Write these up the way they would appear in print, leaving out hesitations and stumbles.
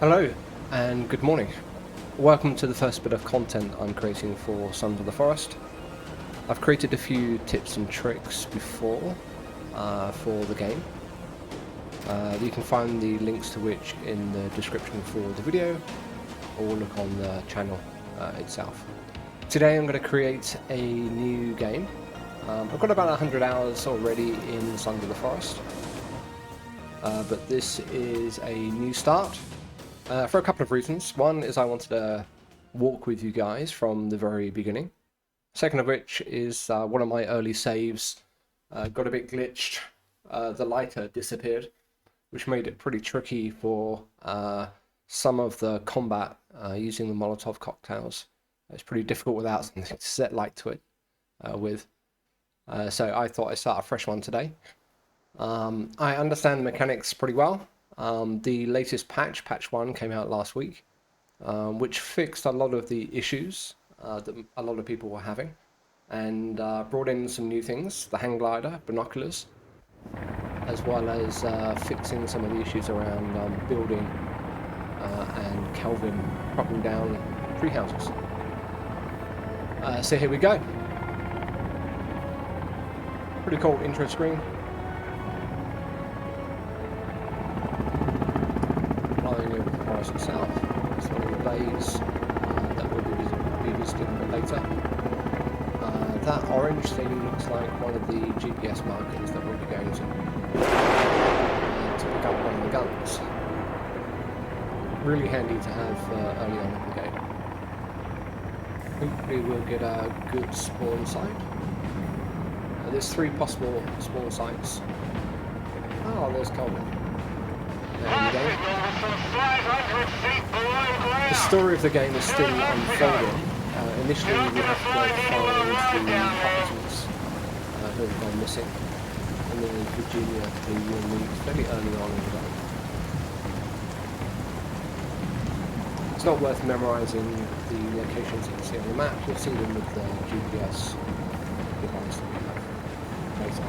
Hello and good morning. Welcome to the first bit of content I'm creating for Sons of the Forest. I've created a few tips and tricks before for the game. You can find the links to which in the description for the video or look on the channel itself. Today I'm going to create a new game. I've got about 100 hours already in Sons of the Forest, but this is a new start. For a couple of reasons. One is I wanted to walk with you guys from the very beginning. Second of which is one of my early saves got a bit glitched. The lighter disappeared, which made it pretty tricky for some of the combat using the Molotov cocktails. It's pretty difficult without something to set light to it with. So I thought I'd start a fresh one today. I understand the mechanics pretty well. The latest patch 1, came out last week, which fixed a lot of the issues that a lot of people were having, and brought in some new things, the hang glider, binoculars, as well as fixing some of the issues around building and Kelvin dropping down tree houses. So here we go. Pretty cool intro screen. Flying over the forest itself. It's one of the bays that we'll be visiting a bit later. That orange thing looks like one of the GPS markers that we'll be going to pick up one of the guns. Really handy to have early on in the game. Hopefully we'll get a good spawn site. There's 3 possible spawn sites. Oh, there's Kelvin. The story of the game is still unfolding. Initially we have to go find the partisans who have gone missing, and then Virginia, who you'll meet fairly early on in the game. It's not worth memorising the locations that you see on the map. You'll see them with the GPS device that we have placed on.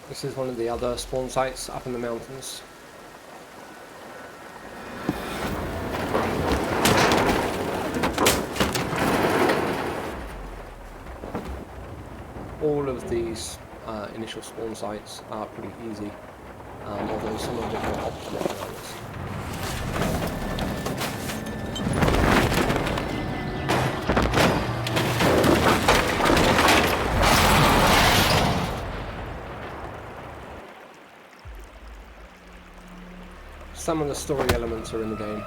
This is one of the other spawn sites up in the mountains. All of these initial spawn sites are pretty easy, although some are a bit more optimal than others. Some of the story elements are in the game,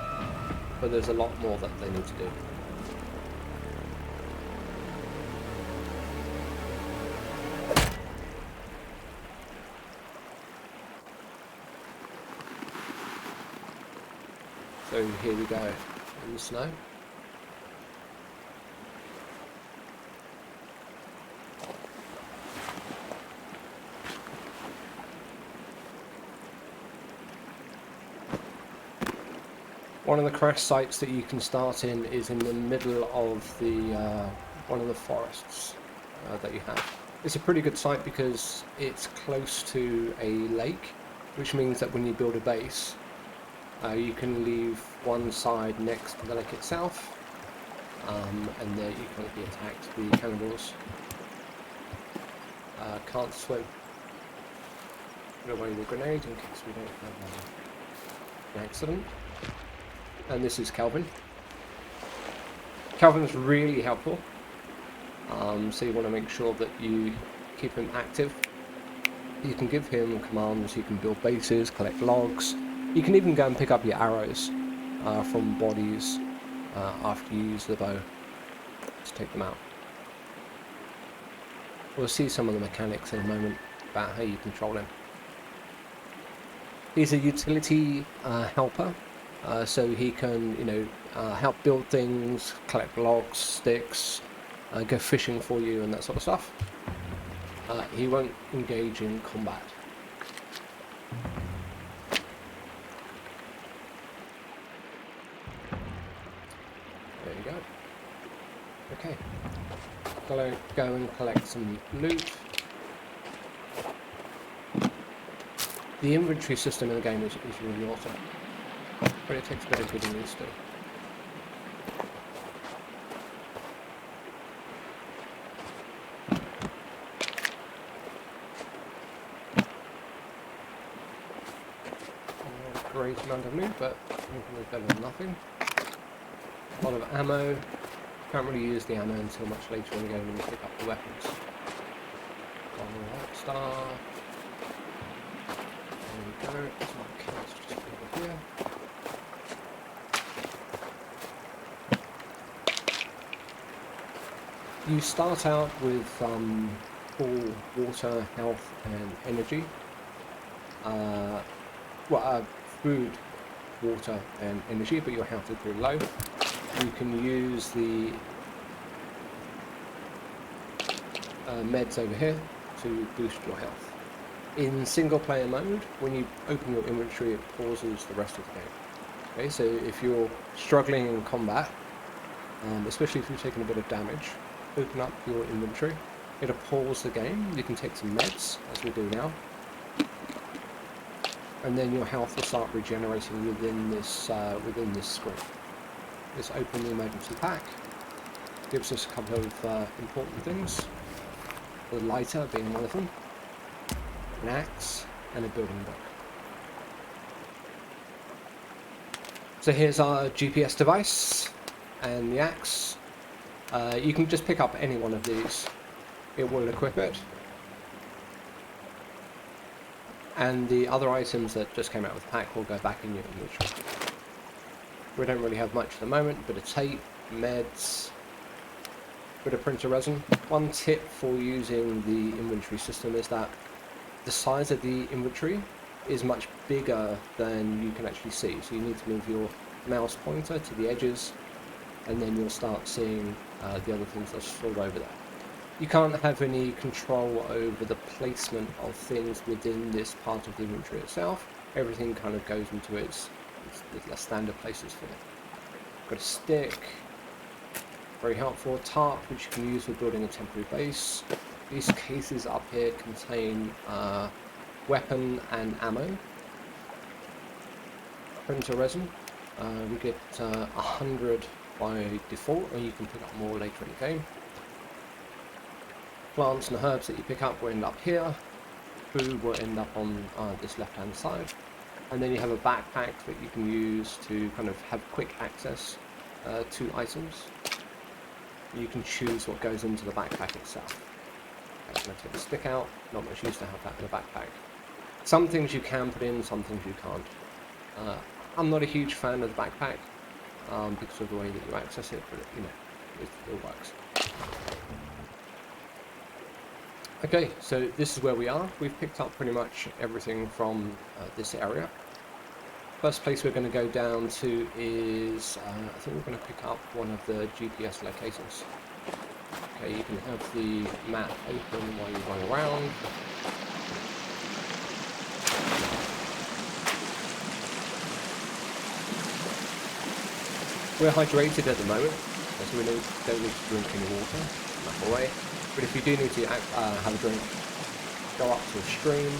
but there's a lot more that they need to do. So here we go, in the snow. One of the crash sites that you can start in is in the middle of the one of the forests that you have. It's a pretty good site because it's close to a lake, which means that when you build a base, you can leave one side next to the lake itself, and there you can't be attacked. The cannibals can't swim. Put away the grenade in case we don't have an accident. And this is Kelvin. Kelvin's really helpful, so you want to make sure that you keep him active. You can give him commands, you can build bases, collect logs. You can even go and pick up your arrows from bodies after you use the bow to take them out. We'll see some of the mechanics in a moment about how you control him. He's a utility helper, so he can, help build things, collect logs, sticks, go fishing for you, and that sort of stuff. He won't engage in combat. There you go. Okay. Go and collect some loot. The inventory system in the game is really awesome, but it takes a bit of getting used to. Great amount of loot, but infinitely better than nothing. A lot of ammo. Can't really use the ammo until much later in the game when you pick up the weapons. One star. There we go. That's my kills just over here. You start out with full water, health, and energy. Food, water, and energy, but your health is pretty low. You can use the meds over here to boost your health. In single player mode, when you open your inventory, it pauses the rest of the game. Okay, so if you're struggling in combat, especially if you've taken a bit of damage, open up your inventory. It'll pause the game. You can take some meds, as we do now. And then your health will start regenerating within this screen. Let's open the emergency pack. Gives us a couple of important things. The lighter being one of them, an axe, and a building block. So here's our GPS device and the axe. You can just pick up any one of these. It will equip it. And the other items that just came out with the pack will go back in your inventory. We don't really have much at the moment, bit of tape, meds, bit of printer resin. One tip for using the inventory system is that the size of the inventory is much bigger than you can actually see. So you need to move your mouse pointer to the edges, and then you'll start seeing the other things that are stored over there. You can't have any control over the placement of things within this part of the inventory itself. Everything kind of goes into its standard places for it. Got a stick, very helpful. A tarp, which you can use for building a temporary base. These cases up here contain weapon and ammo. Printer resin. We get 100 by default, and you can pick up more later in the game. Plants and herbs that you pick up will end up here. Food will end up on this left hand side. And then you have a backpack that you can use to kind of have quick access to items. You can choose what goes into the backpack itself. Okay, I'm going to take the stick out. Not much use to have that in a backpack. Some things you can put in, some things you can't. I'm not a huge fan of the backpack because of the way that you access it, but it works. Okay, so this is where we are. We've picked up pretty much everything from this area. First place we're going to go down to is, I think we're going to pick up one of the GPS locators. Okay, you can have the map open while you run around. We're hydrated at the moment, so we don't need to drink any water, enough away. But if you do need to have a drink, go up to a stream,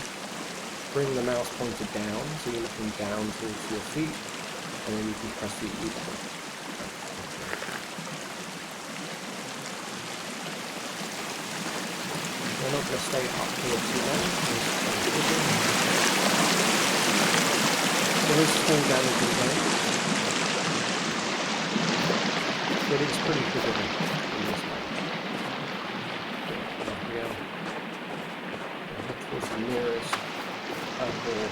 bring the mouse pointer down, so you're looking down towards your feet, and then you can press the E button. We're not going to stay up here too long. There is small damage in the game, but it's pretty forgiving in this way. Towards the nearest purple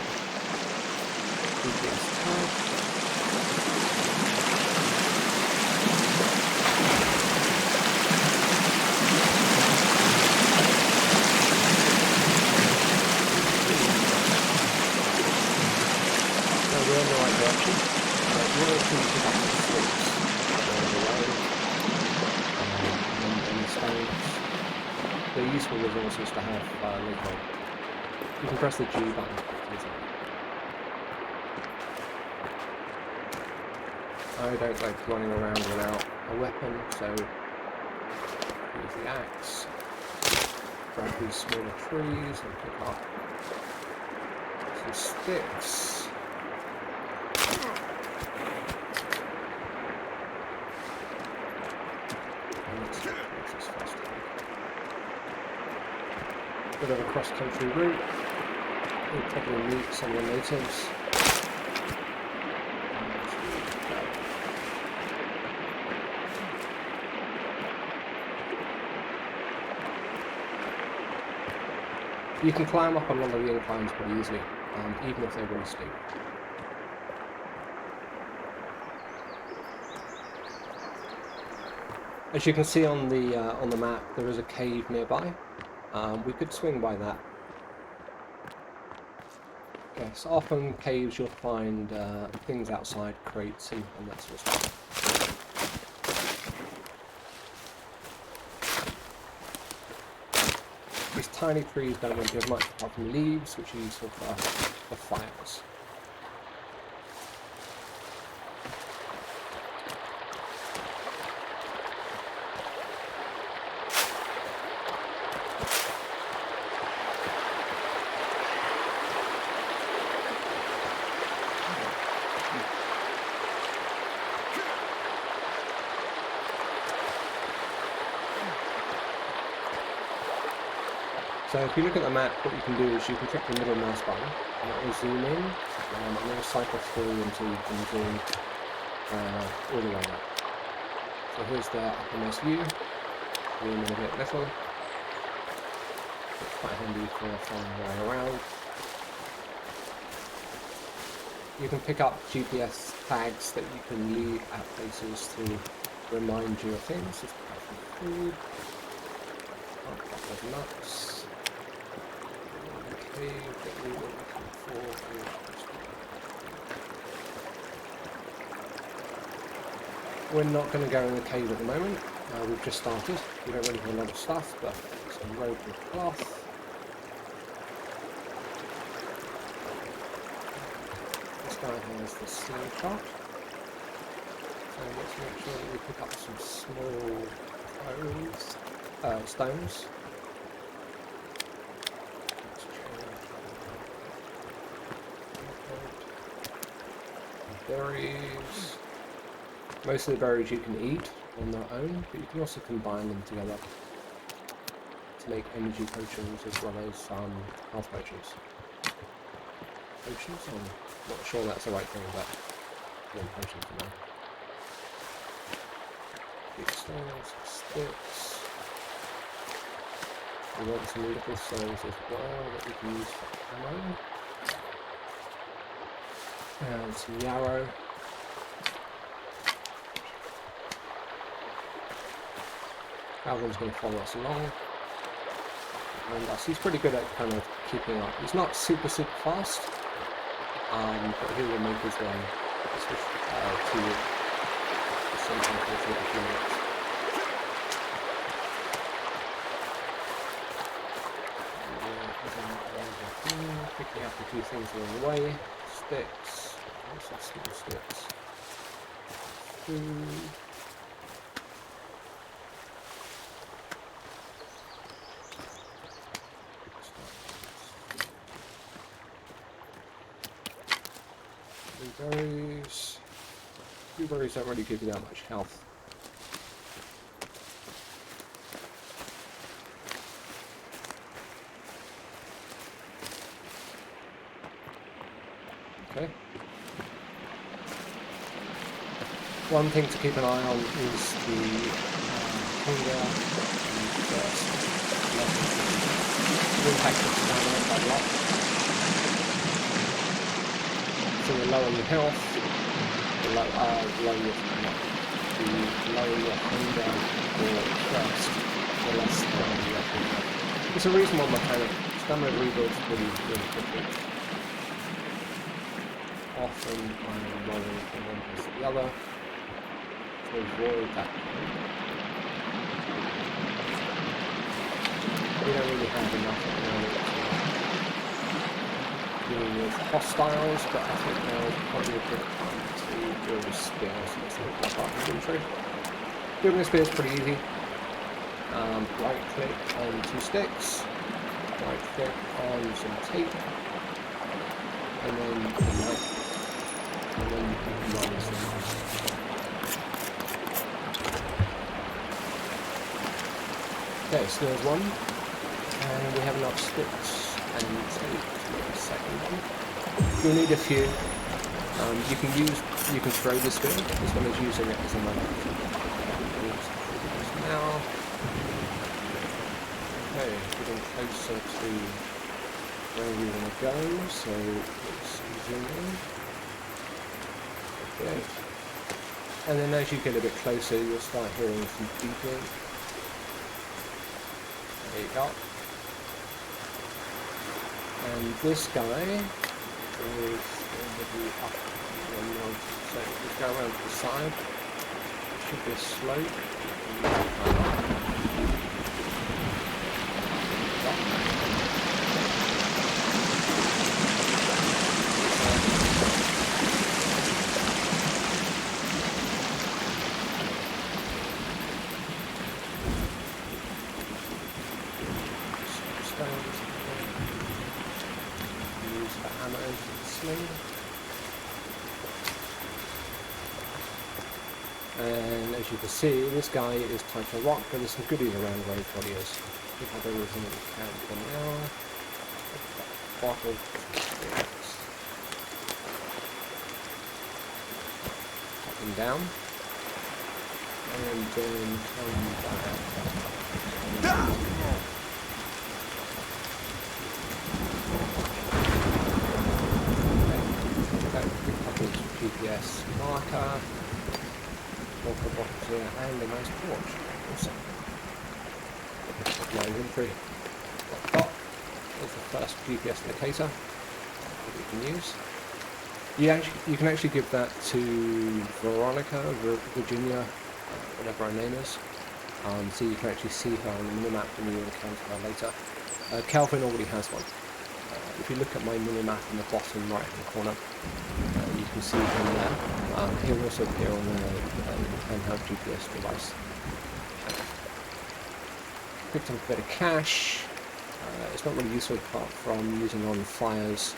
GPS tag. Now we're in the right direction. can pick up some sticks along the way, and any stones. They're useful resources to have later. You can press the G button. I don't like running around without a weapon, so use the axe, grab these smaller trees and pick up some sticks. And let's take this first one. Bit of a cross-country route. We'll probably meet some of the natives. You can climb up a lot of the inclines pretty easily, even if they're really steep. As you can see on the map, there is a cave nearby. We could swing by that. Yes, often caves you'll find things outside, crates and that sort of stuff. These tiny trees don't really give much apart from leaves, which are useful for fires. So if you look at the map, what you can do is you can click the middle mouse button, and it will zoom in, and it will cycle through until you can zoom all the way up. So here's the uppermost view, zoom in a bit little. It's quite handy for finding your way around. You can pick up GPS tags that you can leave at places to remind you of things. Just pick up some food, a couple of nuts. That we were looking for. We're not going to go in the cave at the moment. We've just started. We don't really have a lot of stuff, but some rope and cloth. This guy has the slingshot. So let's make sure that we pick up some small stones. Berries. Most of the berries you can eat on their own, but you can also combine them together to make energy potions as well as health potions. Potions? I'm not sure that's the right thing, but yeah, potions for now. Big stones, sticks. We want some little stones as well that we can use for ammo. And some yarrow. Alvin's going to follow us along. And he's pretty good at kind of keeping up. He's not super fast, but he will make his way to something for a few minutes. Picking up a few things along the way. Sticks. Some small sticks. Food. Blueberries. Blueberries don't really give you that much health. Okay. One thing to keep an eye on is the hunger and thirst level. The impact of stamina quite a lot. So the lower your health, the lower your stamina. The lower your hunger or thirst, the less stamina you have. It's a reasonable mechanic. Stamina rebuilds really quickly. Off often I'm rolling from one place to the other to avoid that. We don't really have enough at the moment to deal with hostiles, but I think now is probably a good time to build a spear, so let's look at our inventory. Building a spear is pretty easy. Right click on 2 sticks, right click on some tape, and then you can run some. Okay, so there's one, and we have enough sticks and tape to make a second one. You'll need a few. You can throw the spear as well as using it as a knife. Now. Okay, getting closer to where we want to go, so let's zoom in. Okay. And then as you get a bit closer, you'll start hearing some beeping. There you go. And this guy is going to be up one more. So just go around to the side. It should be a slope. And as you can see, this guy is typed a rock, but there's some goodies around where he probably is. We've had everything that we can for now. Bottle. Up and down. And then come back. GPS marker, water bottle here, and a nice torch. Awesome. My inventory. Dot. There's the first GPS locator that we can use. You can actually give that to Veronica, Virginia, whatever her name is. So you can actually see her on the minimap when you encounter her later. Calvin already has one. If you look at my minimap in the bottom right hand corner, you can see him there. He'll also appear on the handheld GPS device. Picked up a bit of cash. It's not really useful apart from using on flyers,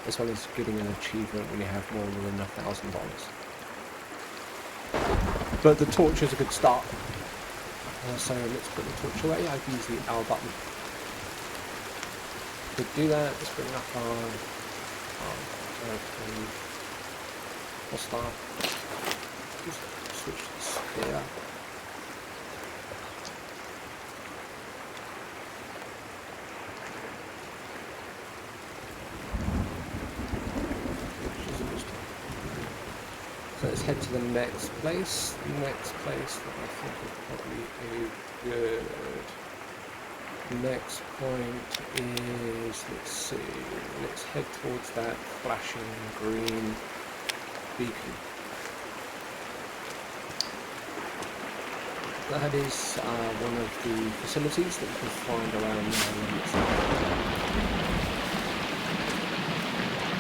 as well as getting an achievement when you have more than $1,000. But the torch is a good start. So let's put the torch away. I've used the L button. To do that, let's bring up our hostile. Just switch this here. So let's head to the next place. The next place that I think is probably a good. Next point is, let's see, let's head towards that flashing green beacon. That is one of the facilities that you can find around there.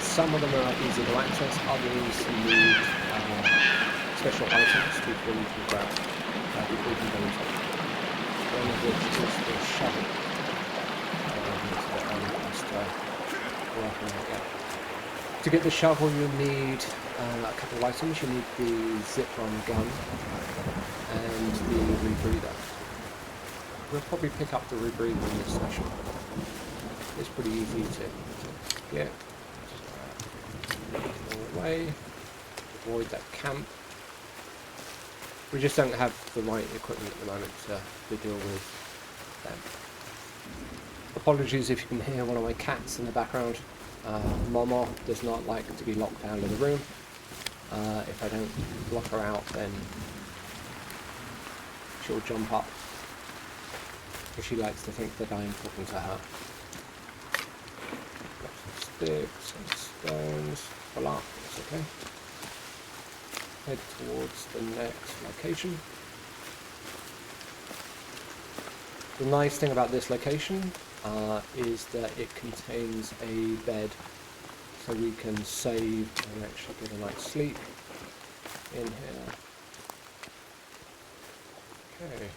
Some of them are easy to access, others need special items before you can grab, before you can go into it. One of which is the shovel. To get the shovel you need a couple of items. You need the zip-on gun and the rebreather. We'll probably pick up the rebreather in this session. It's pretty easy to get. All away. Avoid that camp. We just don't have the right equipment at the moment to deal with them. Apologies if you can hear one of my cats in the background. Momo does not like to be locked down in the room. If I don't lock her out, then she'll jump up. Because she likes to think that I'm talking to her. Got some sticks, some stones. pull up, it's okay. Head towards the next location. The nice thing about this location is that it contains a bed, so we can save and actually get a night's sleep in here. Okay.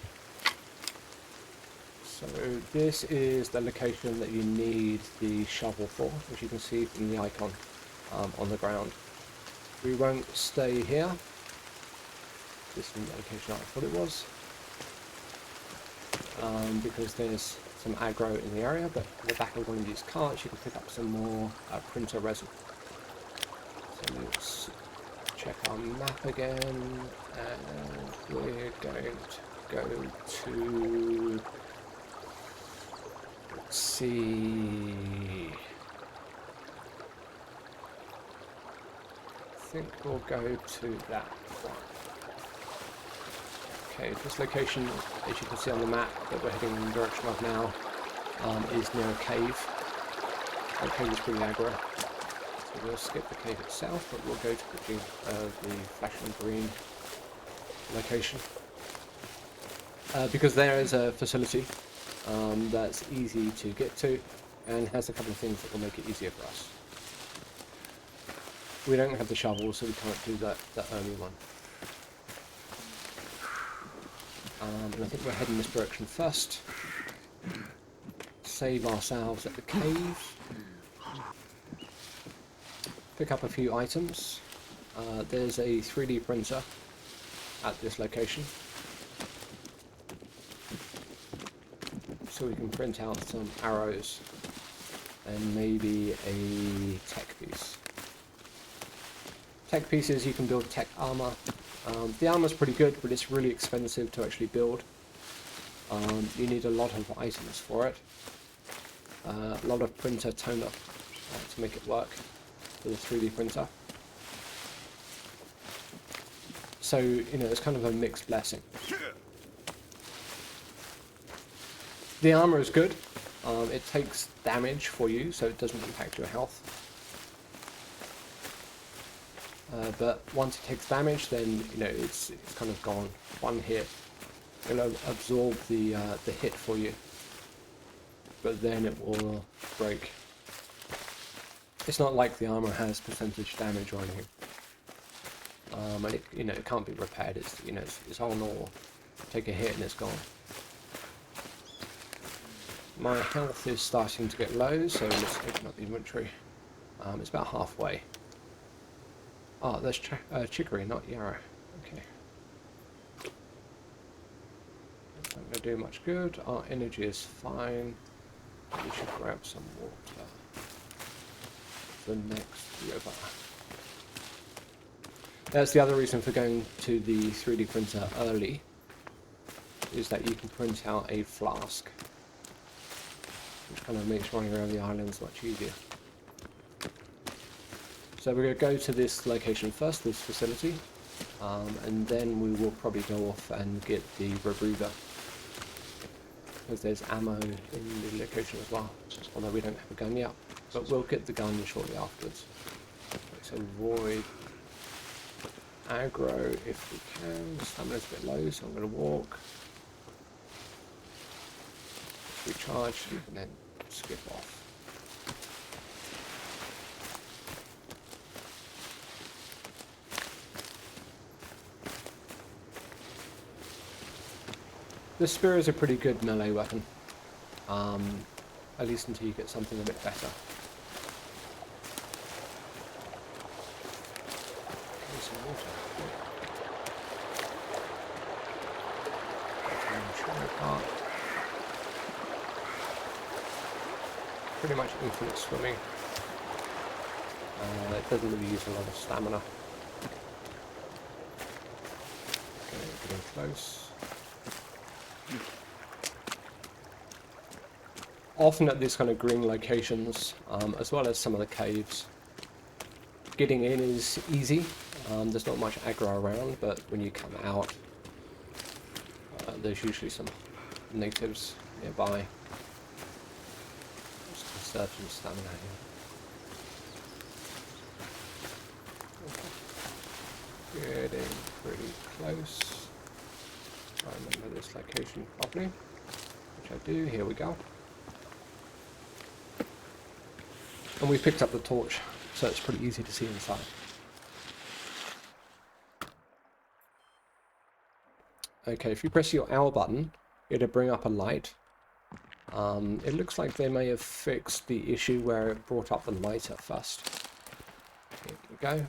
So this is the location that you need the shovel for, as you can see from the icon on the ground. We won't stay here. This is the location I thought it was. Because there's some aggro in the area, but in the back of one of these carts you can pick up some more printer resin. So let's check our map again, and we're going to go to, let's see, I think we'll go to that one. Okay, this location, as you can see on the map that we're heading in the direction of now, is near a cave. The cave is pretty aggro, so we'll skip the cave itself, but we'll go to the flashing green location. Because there is a facility that's easy to get to, and has a couple of things that will make it easier for us. We don't have the shovel, so we can't do that early one. And I think we're heading this direction first. Save ourselves at the cave. Pick up a few items. There's a 3D printer at this location, so we can print out some arrows and maybe a tech piece. Tech pieces, you can build tech armor. The armor's pretty good, but it's really expensive to actually build. You need a lot of items for it. A lot of printer toner to make it work for the 3D printer. So, you know, it's kind of a mixed blessing. The armor is good. It takes damage for you, so it doesn't impact your health. But once it takes damage, then you know it's kind of gone. One hit, it'll absorb the hit for you, but then it will break. It's not like the armor has percentage damage or anything, and it, you know, it can't be repaired. It's, you know, it's on or take a hit and it's gone. My health is starting to get low, so let's open up the inventory. It's about halfway. Oh, there's chicory, not yarrow. Okay. That's not going to do much good. Our energy is fine. We should grab some water. The next river. That's the other reason for going to the 3D printer early, is that you can print out a flask, which kind of makes running around the islands much easier. So we're going to go to this location first, this facility, and then we will probably go off and get the rebreather, because there's ammo in the location as well, although we don't have a gun yet, but we'll get the gun shortly afterwards. Let's avoid aggro if we can. Stamina's a bit low, so I'm going to walk, recharge, and then skip off. The spear is a pretty good melee weapon, at least until you get something a bit better. Okay, some water. Pretty much infinite swimming. It doesn't really use a lot of stamina. Okay, getting close. Often at these kind of green locations, as well as some of the caves, getting in is easy. There's not much aggro around, but when you come out, there's usually some natives nearby. Just conserve some stamina here. Getting pretty close. I remember this location properly, which I do. Here we go. And we picked up the torch, so it's pretty easy to see inside. Okay, if you press your L button, it'll bring up a light. It looks like they may have fixed the issue where it brought up the light at first. Here we go.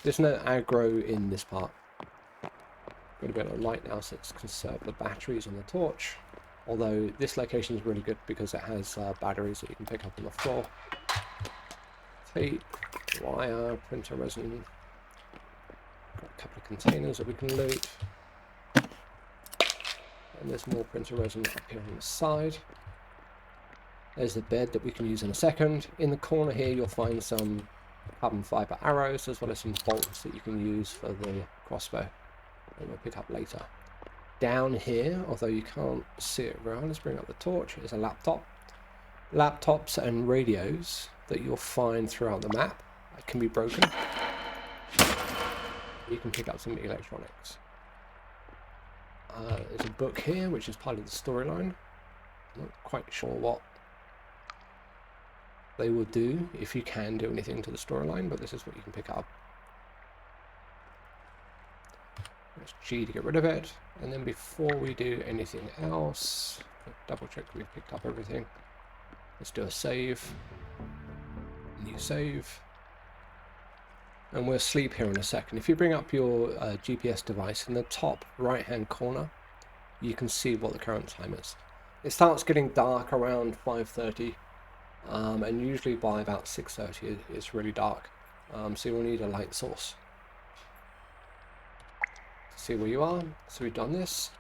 There's no aggro in this part. Got a bit of light now, so it's conserved the batteries on the torch. Although this location is really good because it has batteries that you can pick up on the floor. Tape, wire, printer resin. Got a couple of containers that we can loot. And there's more printer resin up here on the side. There's the bed that we can use in a second. In the corner here you'll find some carbon fiber arrows as well as some bolts that you can use for the crossbow that we'll pick up later. Down here, although you can't see it around, let's bring up the torch, is a laptop. Laptops and radios that you'll find throughout the map can be broken. You can pick up some electronics. There's a book here which is part of the storyline. Not quite sure what they will do, if you can do anything to the storyline, but this is what you can pick up. Press G to get rid of it, and then before we do anything else, double check we've picked up everything. Let's do a save. New save. And we'll sleep here in a second. If you bring up your GPS device, in the top right hand corner, you can see what the current time is. It starts getting dark around 5:30, and usually by about 6:30 it's really dark. So you'll need a light source. See where you are. So we've done this.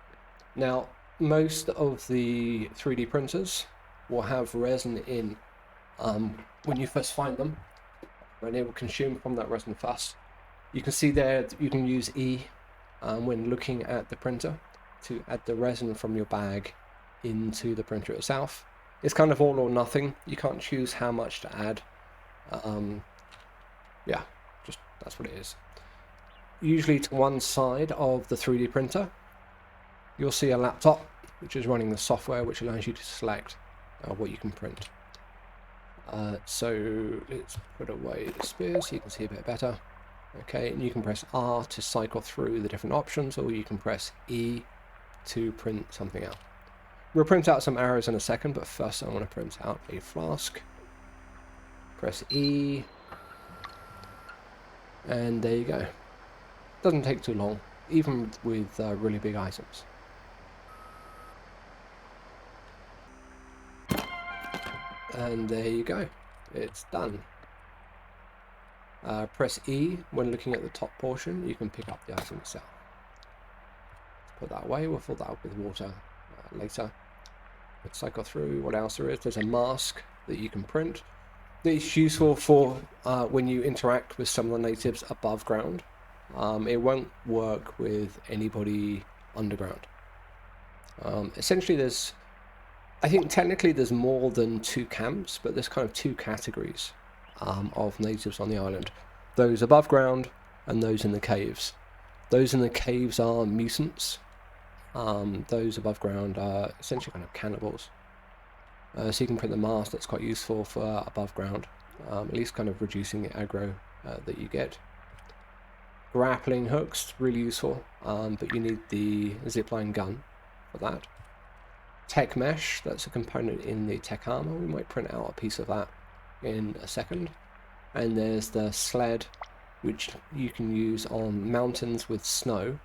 Now, most of the 3D printers will have resin in when you first find them, and it will consume from that resin first. You can see there that you can use E when looking at the printer to add the resin from your bag into the printer itself. It's kind of all or nothing. You can't choose how much to add. Yeah, just that's what it is. Usually to one side of the 3D printer, you'll see a laptop which is running the software which allows you to select what you can print. So let's put away the spear so you can see a bit better. Okay, and you can press R to cycle through the different options, or you can press E to print something out. We'll print out some arrows in a second, but first I want to print out a flask. Press E, and there you go. Doesn't take too long, even with really big items. And there you go, it's done. Press E when looking at the top portion, you can pick up the item itself. Put that away, we'll fill that up with water later. Let's cycle through what else there is. There's a mask that you can print. It's useful for when you interact with some of the natives above ground. It won't work with anybody underground. Essentially I think technically there's more than 2 camps, but there's kind of 2 categories of natives on the island. Those above ground and those in the caves. Those in the caves are mutants. Those above ground are essentially kind of cannibals. So you can print the mask, that's quite useful for above ground, at least kind of reducing the aggro that you get. Grappling hooks, really useful, but you need the zipline gun for that. Tech mesh, that's a component in the tech armor. We might print out a piece of that in a second. And there's the sled, which you can use on mountains with snow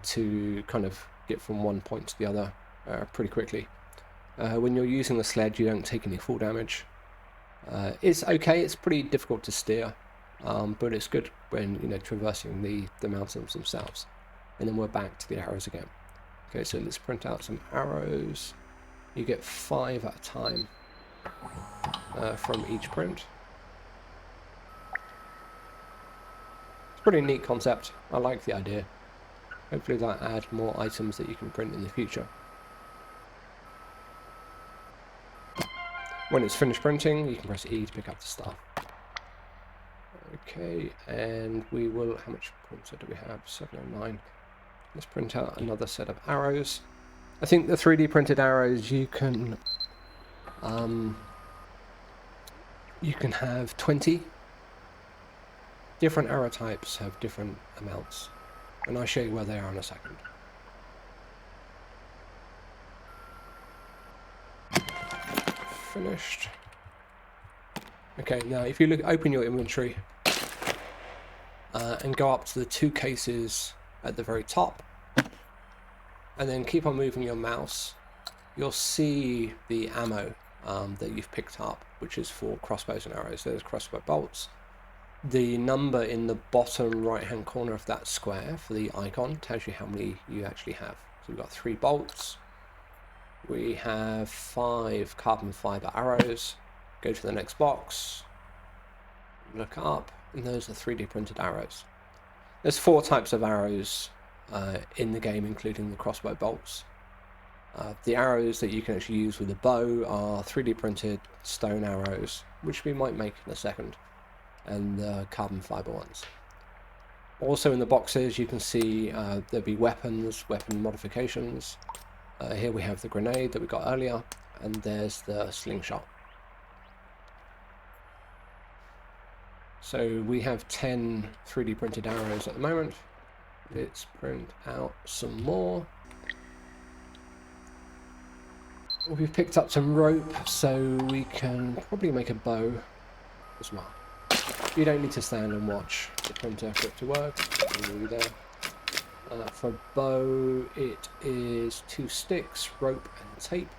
to kind of get from one point to the other pretty quickly. When you're using the sled, you don't take any fall damage. It's okay, it's pretty difficult to steer, but it's good when traversing the mountains themselves. And then we're back to the arrows again. Okay, so let's print out some arrows. You get 5 at a time from each print. It's a pretty neat concept. I like the idea. Hopefully that'll add more items that you can print in the future. When it's finished printing, you can press E to pick up the stuff. Okay, and we will, how much printer do we have? 709. Let's print out another set of arrows. I think the 3D printed arrows you can have 20. Different arrow types have different amounts, and I'll show you where they are in a second. Finished. Okay, now if you look, open your inventory and go up to the 2 cases at the very top, and then keep on moving your mouse, you'll see the ammo that you've picked up, which is for crossbows and arrows. There's crossbow bolts. The number in the bottom right hand corner of that square for the icon tells you how many you actually have. So we've got 3 bolts, we have 5 carbon fiber arrows. Go to the next box, look up, and those are 3D printed arrows. There's 4 types of arrows in the game, including the crossbow bolts. The arrows that you can actually use with a bow are 3D printed stone arrows, which we might make in a second, and the carbon fiber ones. Also in the boxes you can see there'll be weapons, weapon modifications. Here we have the grenade that we got earlier, and there's the slingshot. So we have 10 3D printed arrows at the moment. Let's print out some more. We've picked up some rope, so we can probably make a bow as well. You don't need to stand and watch the printer for it to work. It's already there. For bow, it is 2 sticks, rope and tape.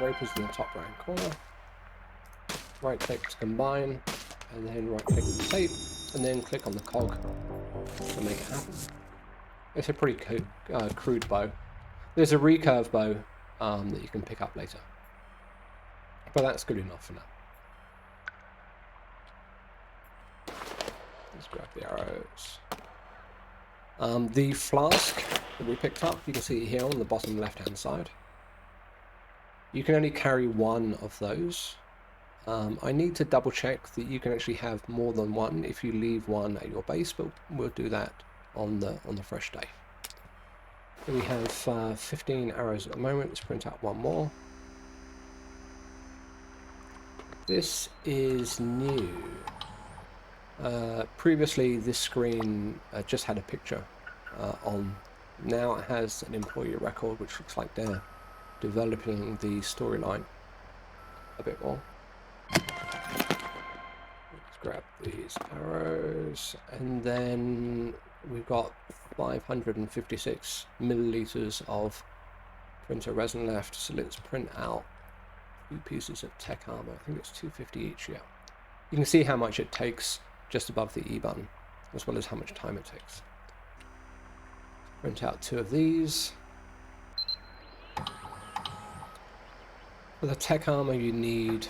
Rope is in the top right corner. Right click to combine, and then right click on the tape, and then click on the cog to make it happen. It's a pretty crude bow. There's a recurve bow that you can pick up later, but that's good enough for now. Let's grab the arrows. The flask that we picked up, you can see here on the bottom left hand side. You can only carry 1 of those. I need to double check that you can actually have more than 1 if you leave 1 at your base, but we'll do that on the fresh day. So we have 15 arrows at the moment. Let's print out 1 more. This is new. Previously this screen just had a picture on. Now it has an employee record, which looks like they're developing the storyline a bit more. Let's grab these arrows, and then we've got 556 milliliters of printer resin left, so let's print out 2 pieces of tech armor. I think it's 250 each. Yeah, you can see how much it takes just above the E button, as well as how much time it takes. Print out 2 of these. For the tech armor you need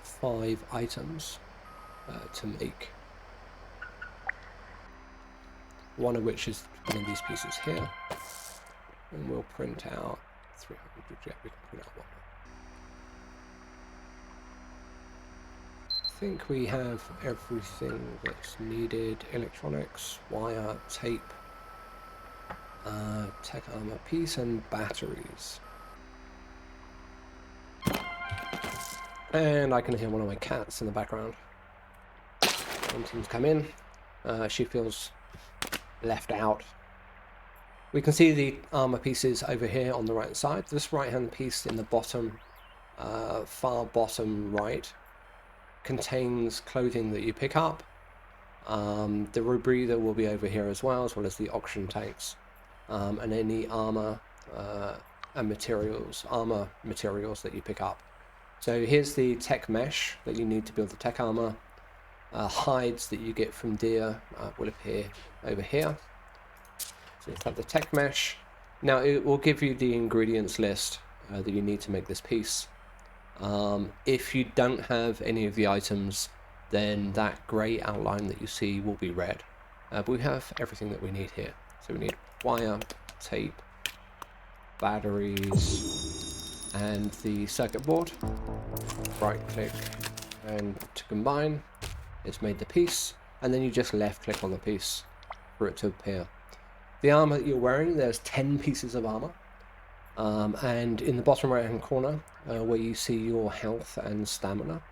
5 items to make. One of which is one of these pieces here. And we'll print out 300, yeah, we can print out 1 more. I think we have everything that's needed. Electronics, wire, tape, tech armor piece, and batteries. And I can hear one of my cats in the background. Something's come in. She feels left out. We can see the armor pieces over here on the right side. This right hand piece in the bottom, far bottom right, contains clothing that you pick up. The rebreather will be over here as well as the oxygen tanks, and any armor and armor materials that you pick up. So here's the tech mesh that you need to build the tech armor. Hides that you get from deer will appear over here. So let's have the tech mesh. Now it will give you the ingredients list that you need to make this piece. If you don't have any of the items, then that grey outline that you see will be red. But we have everything that we need here. So we need wire, tape, batteries, and the circuit board. Right click and to combine. It's made the piece. and then you just left click on the piece for it to appear. The armor that you're wearing, there's 10 pieces of armor, and in the bottom right hand corner where you see your health and stamina,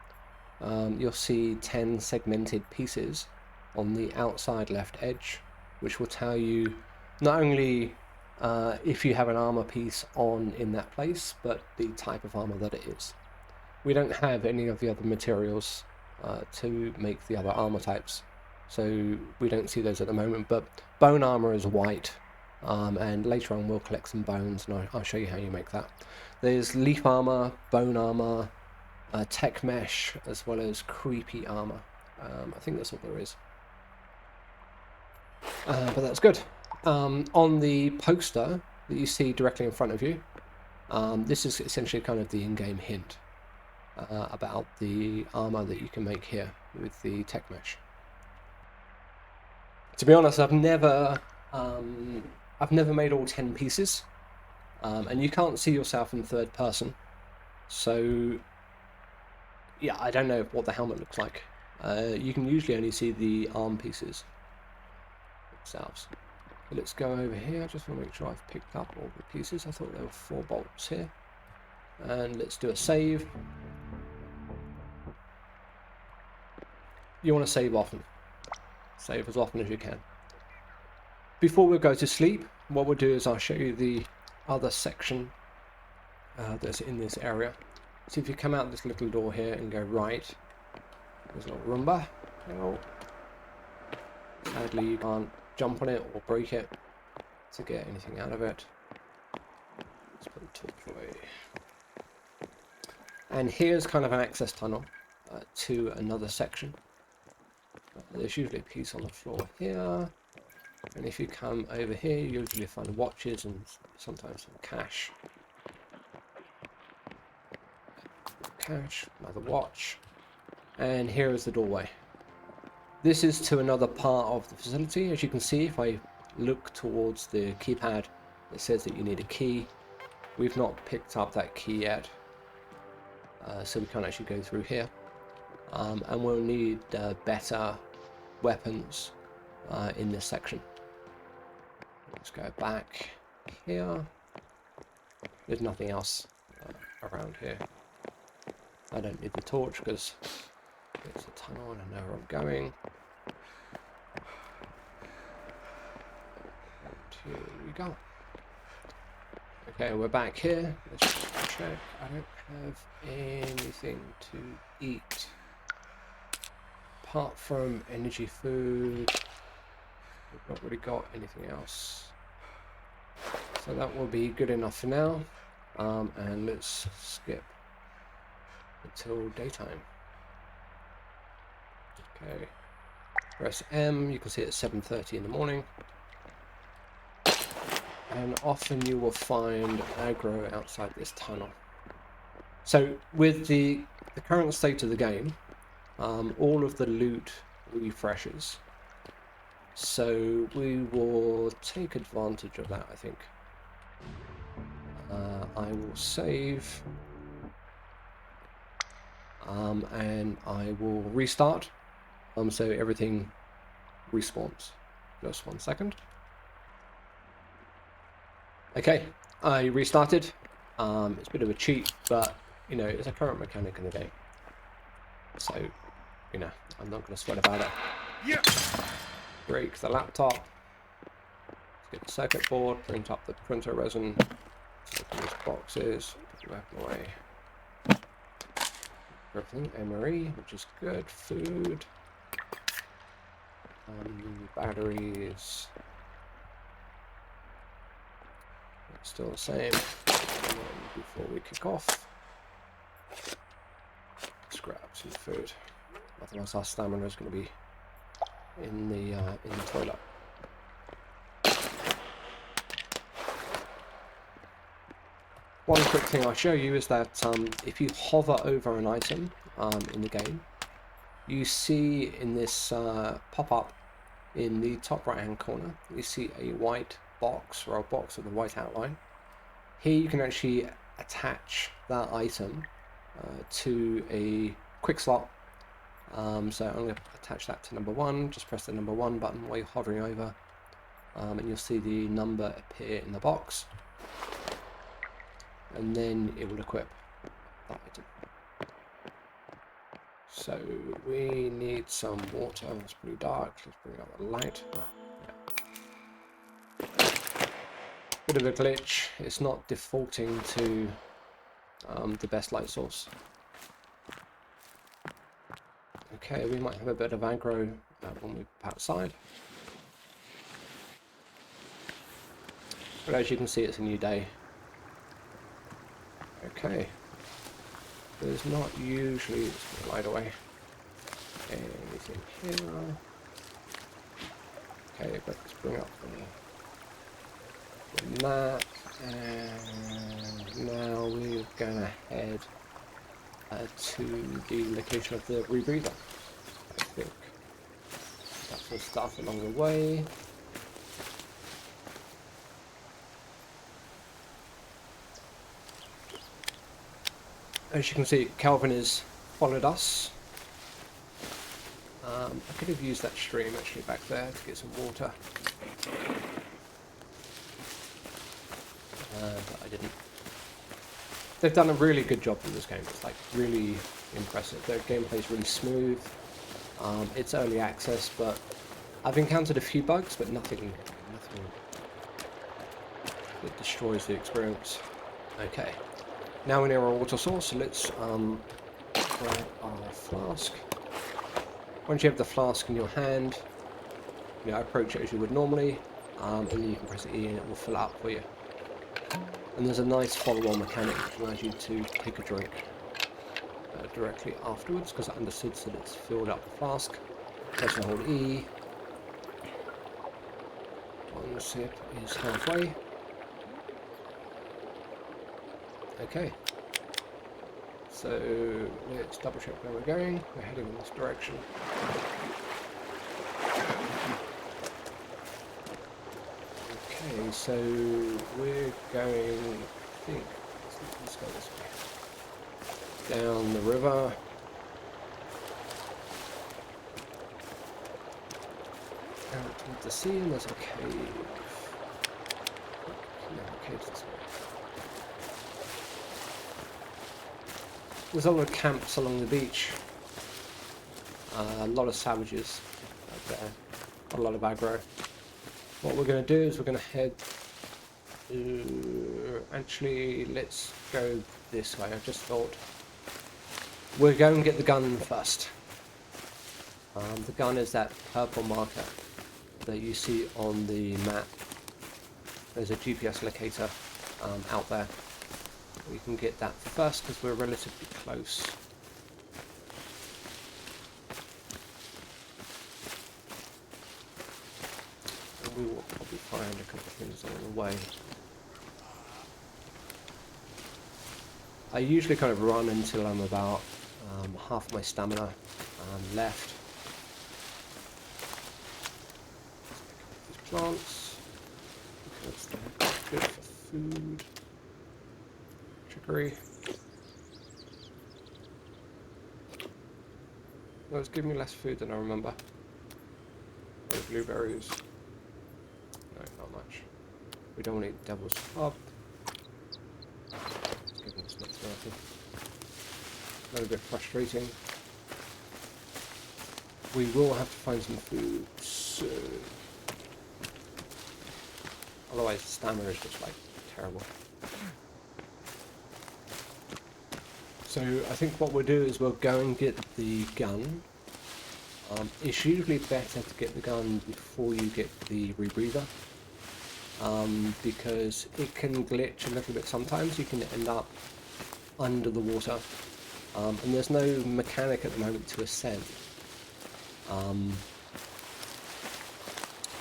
you'll see 10 segmented pieces on the outside left edge, which will tell you not only if you have an armor piece on in that place, but the type of armor that it is. We don't have any of the other materials to make the other armor types, so we don't see those at the moment, but bone armor is white, and later on we'll collect some bones and I'll show you how you make that. There's leaf armor, bone armor, tech mesh, as well as creepy armor. I think that's all there is. But that's good. On the poster that you see directly in front of you, this is essentially kind of the in-game hint about the armor that you can make here with the tech mesh. To be honest, I've never made all 10 pieces, and you can't see yourself in third person, so yeah, I don't know what the helmet looks like. You can usually only see the arm pieces themselves. So let's go over here. I just want to make sure I've picked up all the pieces. I thought there were 4 bolts here. And let's do a save. You want to save often. Save as often as you can. Before we go to sleep, what we'll do is I'll show you the other section that's in this area. So if you come out this little door here and go right, there's a little Roomba. Oh. Sadly, you can't jump on it or break it to get anything out of it. Let's put the torch away. And here's kind of an access tunnel to another section. There's usually a piece on the floor here. And if you come over here, you usually find watches and sometimes some cash. Cash, another watch. And here is the doorway. This is to another part of the facility. As you can see, if I look towards the keypad, it says that you need a key. We've not picked up that key yet, so we can't actually go through here. And we'll need better weapons in this section. Let's go back here. There's nothing else around here. I don't need the torch because it's a tunnel and I know where I'm going. And here we go. Okay, we're back here. Let's just check. I don't have anything to eat apart from energy food. We've not really got anything else. So that will be good enough for now. And let's skip until daytime. Okay. Press M, you can see it's 7:30 in the morning. And often you will find aggro outside this tunnel. So with the current state of the game, all of the loot refreshes. So we will take advantage of that, I think. I will save. And I will restart. So everything respawns. Just 1 second. Okay, I restarted. It's a bit of a cheat, but you know, it's a current mechanic in the game. So, you know, I'm not going to sweat about it. Yeah. Break the laptop. Let's get the circuit board, print up the printer resin. Open these boxes, put the weapon away. Everything, MRE, which is good. Food. Batteries. It's still the same. And then before we kick off, let's grab some food. Otherwise our stamina is going to be in the toilet. One quick thing I'll show you is that if you hover over an item in the game, you see in this pop-up in the top right hand corner, you see a white box, or a box with a white outline. Here you can actually attach that item to a quick slot So I'm going to attach that to number 1. Just press the number 1 button while you're hovering over, and you'll see the number appear in the box, and then it will equip that item. So we need some water. It's pretty dark. Let's bring out the light. Bit of a glitch. It's not defaulting to the best light source. Okay, we might have a bit of aggro when we're outside. But as you can see, it's a new day. Okay. There's not usually... Let's put the light away. Anything here? Okay, but let's bring up the map. And now we're gonna head to the location of the rebreather. I think that's some stuff along the way. As you can see, Calvin has followed us. I could have used that stream actually back there to get some water, but I didn't. They've done a really good job with this game. It's like really impressive. Their gameplay is really smooth. It's early access, but I've encountered a few bugs, but nothing that destroys the experience. Okay, now we're near our water source, so let's grab our flask. Once you have the flask in your hand, you know, approach it as you would normally, and then you can press E and it will fill up for you. And there's a nice follow-on mechanic which allows you to take a drink directly afterwards, because it understands that it's filled up the flask. Press and hold E. One sip is halfway. Okay. So let's double check where we're going. We're heading in this direction. Okay, so we're going, I think, let's go this way. Down the river. Out towards the sea, and there's a cave. No, a cave's this way. There's a lot of camps along the beach. A lot of savages out there. A lot of aggro. What we're going to do is we're going to head... actually, let's go this way. I just thought... We're going to get the gun first. The gun is that purple marker that you see on the map. There's a GPS locator out there. We can get that first because we're relatively close. And we will probably find a couple of things along the way. I usually kind of run until I'm about half my stamina left. These plants, because they're good for food. Chicory. No, it's giving me less food than I remember. Oh, blueberries. No, not much. We don't want to eat devil's club. It's giving us nothing. A little bit frustrating. We will have to find some food soon. Otherwise, the stamina is just like terrible. So I think what we'll do is we'll go and get the gun. It's usually better to get the gun before you get the rebreather, because it can glitch a little bit sometimes. You can end up under the water, and there's no mechanic at the moment to ascend.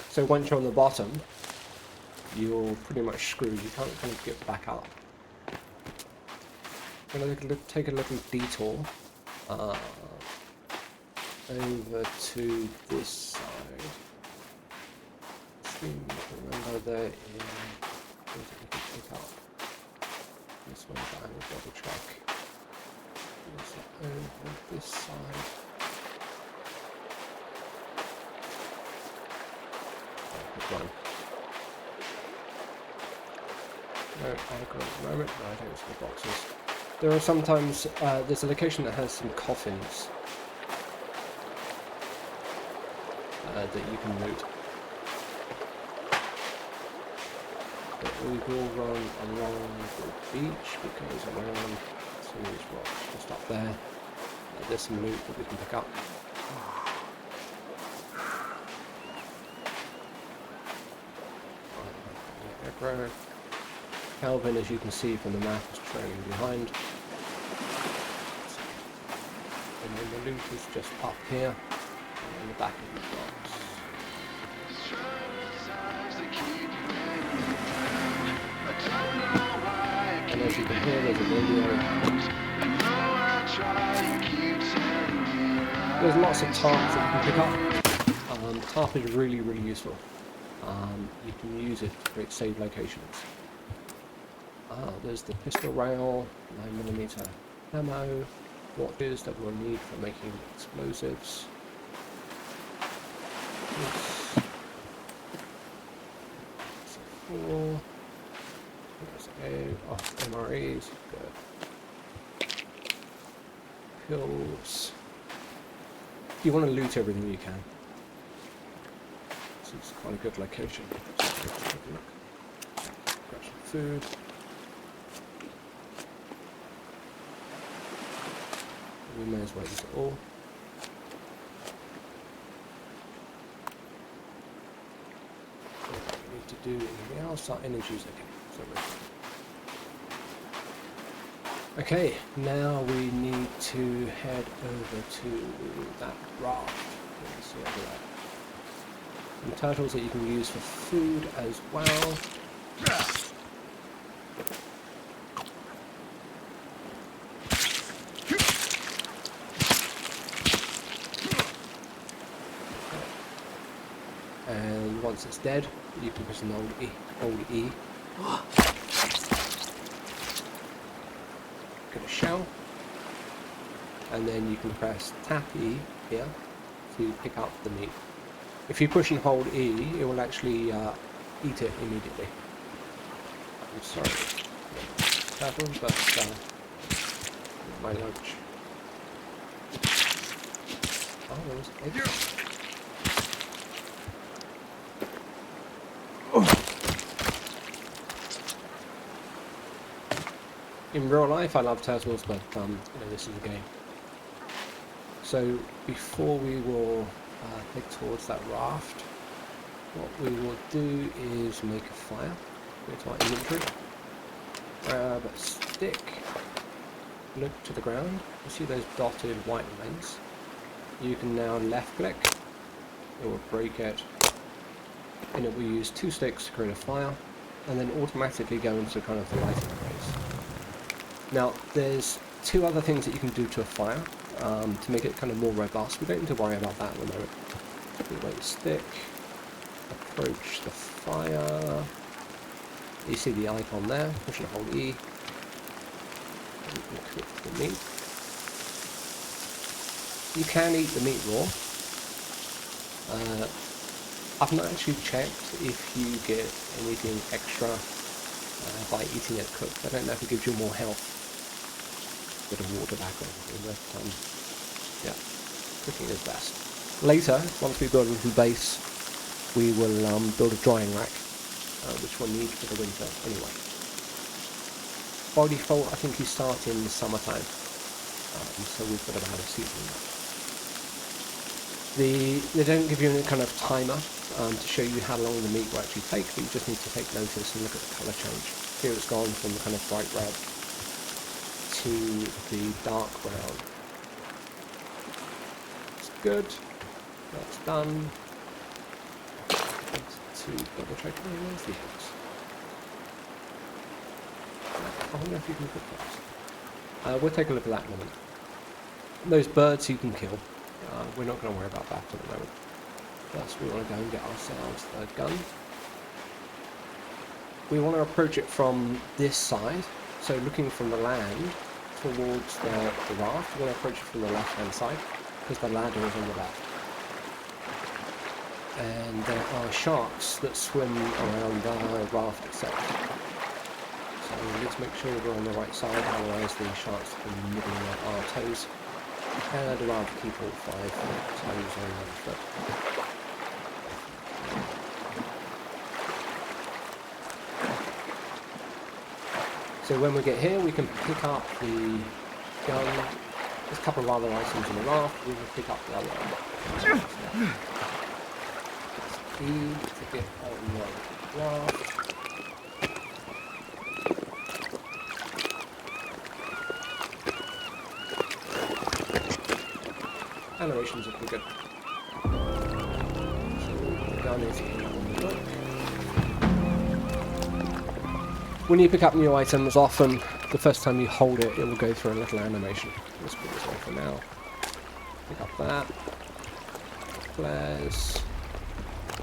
So once you're on the bottom, you're pretty much screwed. You can't kind of get back up. I'm going to take a little detour over to this side. I seem to remember there is things that we can pick up. This one, but I will double check. Is it over this side? Run. No alcohol at the moment. No, I think it's the boxes. There are sometimes, there's a location that has some coffins that you can loot. But we will run along the beach because around some of these rocks just up there, there's some loot that we can pick up. Aggro. Calvin, as you can see from the map, is trailing behind. And then the loot is just up here, in the back of the rocks. And as you can hear, there's a radio. There's lots of tarps that you can pick up. Tarp is really, really useful. You can use it to create save locations. There's the pistol rail, 9mm ammo, watches that we'll need for making explosives. C4. Oh, MREs, good. Pills. You want to loot everything you can. This is quite a good location. So let's take a look. Grab some food. We may as well use it all. What we need to do anything else? Our energy's okay. So okay, now we need to head over to that raft. Let's see over there. Some turtles that you can use for food as well. And once it's dead, you can press an hold E. Get a shell, and then you can press tap E here to pick up the meat. If you push and hold E, it will actually eat it immediately. I'm sorry, turtle, but my lunch. Oh, there was eggs. In real life, I love turtles, but you know, this is a game. So before we will head towards that raft, what we will do is make a fire. Go to our inventory, grab a stick, look to the ground. You see those dotted white lines? You can now left click. It will break it, and it will use 2 sticks to create a fire, and then automatically go into kind of the lighting phase. Now, there's 2 other things that you can do to a fire to make it kind of more robust. We don't need to worry about that at the moment. We wait stick, approach the fire. You see the icon there, push and hold E. And you can cook the meat. You can eat the meat raw. I've not actually checked if you get anything extra by eating it cooked. I don't know if it gives you more health. Bit of water back on, but yeah, cooking is best. Later, once we build a little base, we will build a drying rack, which we'll need for the winter anyway. By default, I think you start in the summertime, so we've got about a season left. They don't give you any kind of timer to show you how long the meat will actually take, but you just need to take notice and look at the colour change. Here it's gone from the kind of bright red to the dark brown. It's good. That's done. To double check where's the eggs. I wonder if you can cook those. We'll take a look at that in a minute. Those birds you can kill. We're not going to worry about that at the moment. First we want to go and get ourselves a gun. We want to approach it from this side, so looking from the land towards the raft. We're going to approach it from the left hand side, because the ladder is on the left. and there are sharks that swim around the raft itself. So let's make sure we're on the right side, otherwise the sharks will be nibbling at our toes. And I'd rather keep all 5 toes on one foot. So when we get here, we can pick up the gun. There's a couple of other items in the raft. We can pick up the other one. It's E to get on the raft. Animations are pretty good. So the gun is in on the lurk. When you pick up new items, often the first time you hold it, it will go through a little animation. Let's put this away for now. Pick up that. Flares.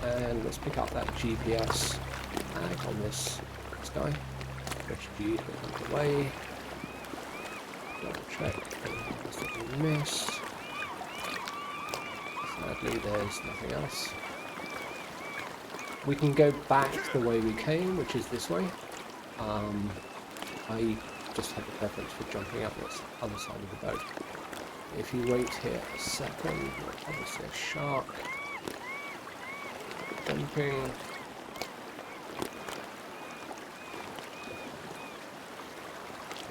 And let's pick up that GPS tag on this guy. Press G to put it away. Double check. That's what we missed. Sadly, there's nothing else. We can go back the way we came, which is this way. I just have a preference for jumping up this other side of the boat. If you wait here a second, obviously a shark. Jumping.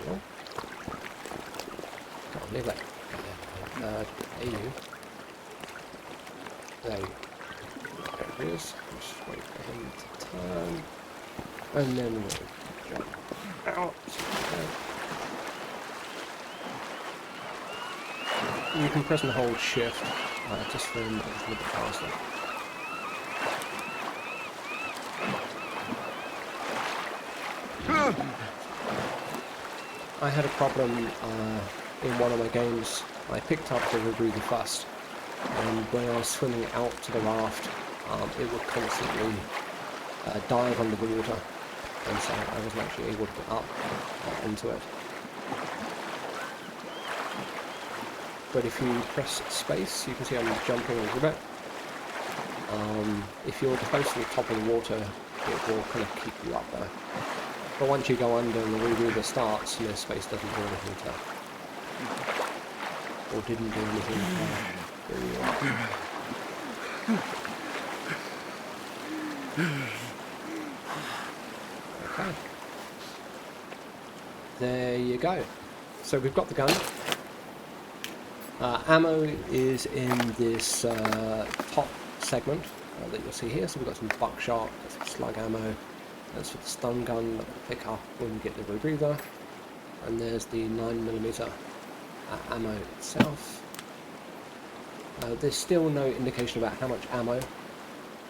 Oh. Can't leave that. AU. There it is. Just wait for him to turn. And then we'll jump out. You can press and hold shift just for him a little bit faster. I had a problem in one of my games. I picked up the rebreather first, and when I was swimming out to the raft, it would constantly dive under the water, and so I wasn't actually able to get up into it. But if you press space, you can see I'm jumping a little bit. If you're close to the top of the water, it will kind of keep you up there. But once you go under and the rebreather starts, the space doesn't do anything to, or didn't do anything to bring you up. Okay. There you go. So we've got the gun. Ammo is in this top segment that you'll see here. So we've got some buckshot, some slug ammo. That's for the stun gun that we'll pick up when we get the rebreather. And there's the 9mm ammo itself. There's still no indication about how much ammo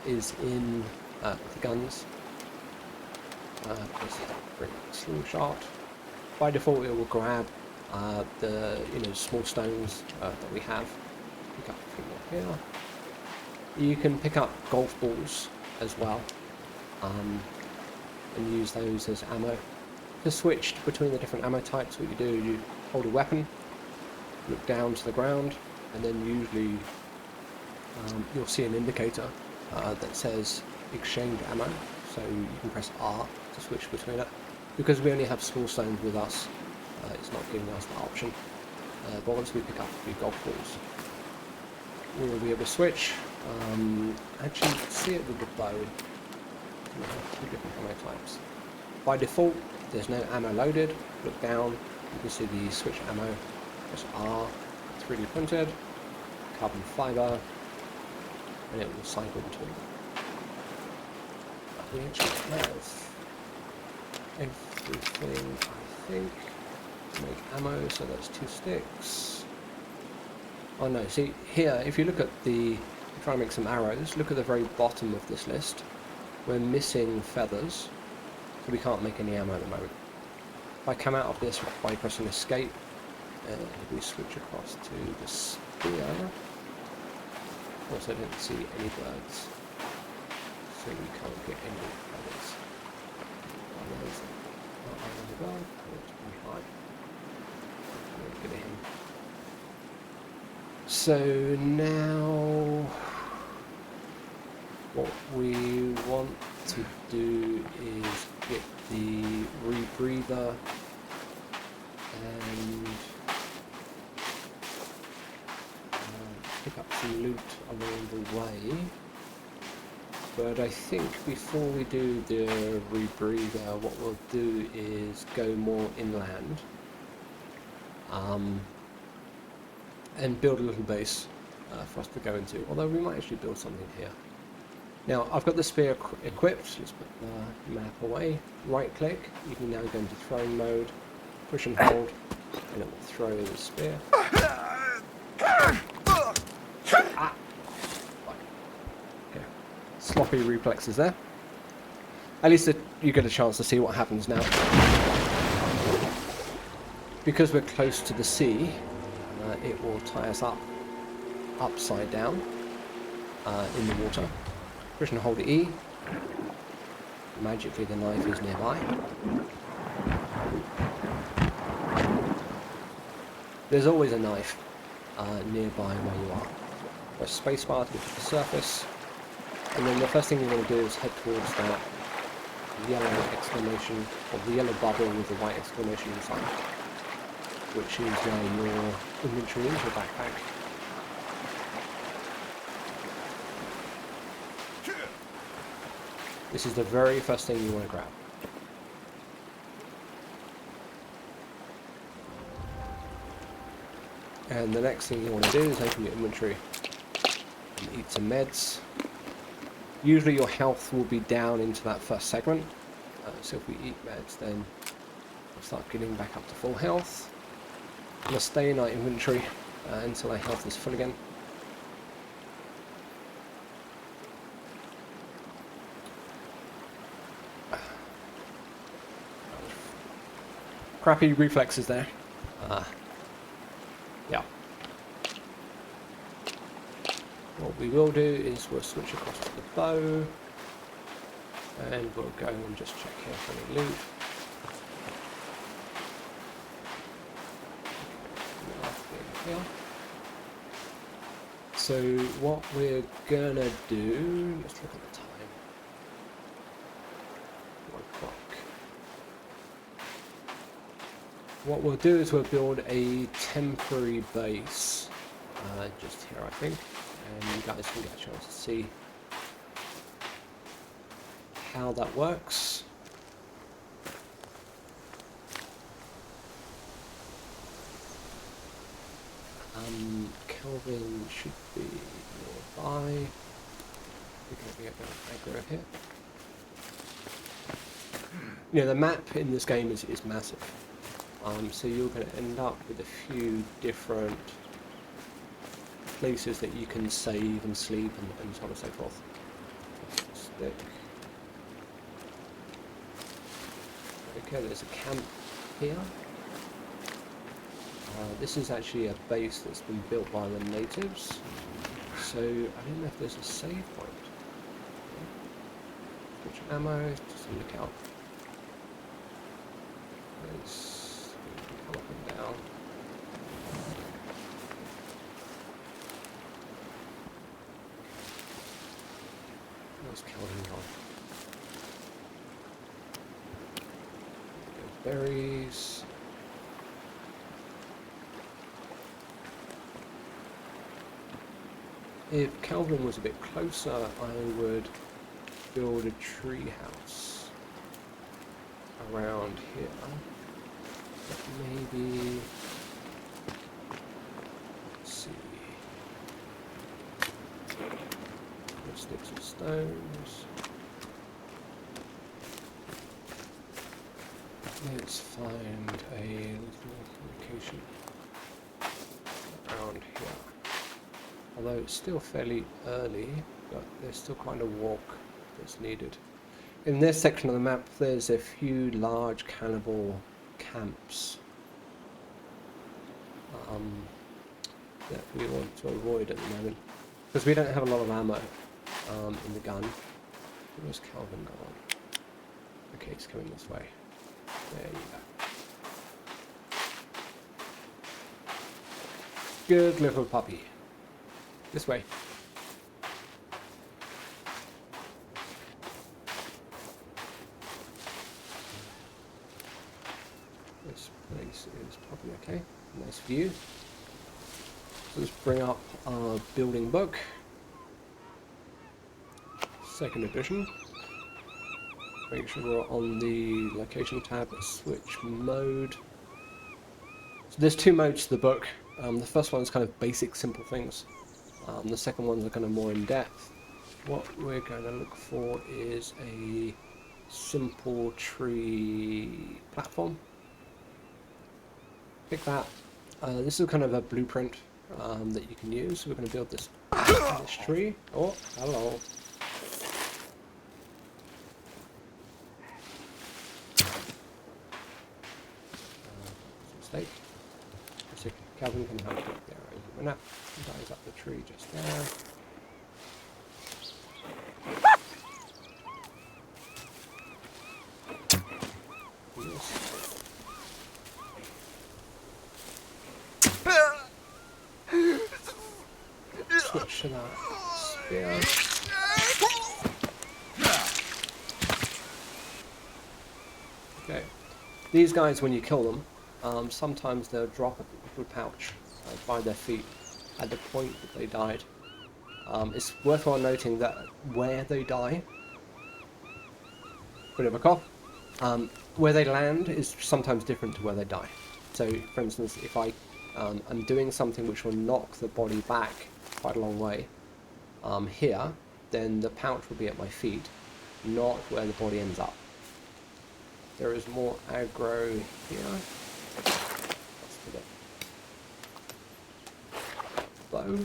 is in the guns. This is a great slingshot. By default, it will grab the small stones that we have. Pick up a few more here. You can pick up golf balls as well, and use those as ammo. To switch between the different ammo types, what you do, you hold a weapon, look down to the ground, and then usually you'll see an indicator that says exchange ammo. So you can press R to switch between it. Because we only have small stones with us, it's not giving us that option. But once we pick up a few golf balls, we'll be able to switch. Actually, you can see it with the bow. We have 2 different ammo types. By default, there's no ammo loaded. Look down, you can see the switch ammo. Press R, 3D printed, carbon fiber, and it will cycle between them. We actually have everything, I think, to make ammo, so that's 2 sticks. Oh no, see here, if you look at the, try and make some arrows, look at the very bottom of this list. We're missing feathers, so we can't make any ammo at the moment. If I come out of this by pressing escape, we switch across to the spear. Also didn't see any birds, so we can't get any feathers. There's not on the bird, it's pretty high. Get in. So now What we want to do is get the rebreather and pick up some loot along the way. But I think before we do the rebreather, what we'll do is go more inland and build a little base for us to go into, although we might actually build something here. Now, I've got the spear equipped. Let's put the map away. Right click, you can now go into throwing mode, push and hold, and it will throw the spear. Ah. Okay. Sloppy reflexes there. At least you get a chance to see what happens now. Because we're close to the sea, it will tie us up upside down in the water. Push and hold E. Magically the knife is nearby. There's always a knife nearby where you are. Press spacebar to get to the surface. And then the first thing you want to do is head towards that yellow exclamation, or the yellow bubble with the white exclamation sign, which is where your inventory is, your backpack. This is the very first thing you want to grab. And the next thing you want to do is open your inventory and eat some meds. Usually your health will be down into that first segment. So if we eat meds, then we'll start getting back up to full health. I'm going to stay in our inventory until our health is full again. Crappy reflexes there. Yeah. What we will do is we'll switch across to the bow. And we'll go and just check here for any loot. Here. So what we're gonna do, let's look at the time. 1 o'clock. What we'll do is we'll build a temporary base just here, I think, and you guys can get a chance to see how that works. Kelvin should be nearby. We're going to be a bit aggro here. Yeah, the map in this game is massive. So you're going to end up with a few different places that you can save and sleep and so on and so forth. Stick. Okay, there's a camp here. This is actually a base that's been built by the natives. So I don't know if there's a save point. Switch ammo, just look out. There's come up and down. Where's Kelvin gone? Berries. If Calvin was a bit closer, I would build a tree house around here. But maybe, let's see, sticks and stones. Let's find a little location around here. Although it's still fairly early, but there's still quite a walk that's needed. In this section of the map, there's a few large cannibal camps that we want to avoid at the moment, because we don't have a lot of ammo in the gun. Where's Calvin gone? Okay, he's coming this way. There you go. Good little puppy. This way. This is probably okay. Nice view. So let's bring up our building book. 2nd edition. Make sure we're on the location tab, switch mode. So there's 2 modes to the book. The first one is kind of basic, simple things. The second ones are kind of more in depth. What we're going to look for is a simple tree platform. Pick that. This is kind of a blueprint that you can use. We're going to build this tree. Oh, hello. Mistake. So Calvin can help it there. We're not dies up the tree just there. Switch to that spear. Okay. These guys, when you kill them, sometimes they'll drop a little pouch by their feet at the point that they died. It's worthwhile noting that where they die, bit of a cough, where they land is sometimes different to where they die. So, for instance, if I'm doing something which will knock the body back quite a long way here, then the pouch will be at my feet, not where the body ends up. There is more aggro here. Let's put it. Bow.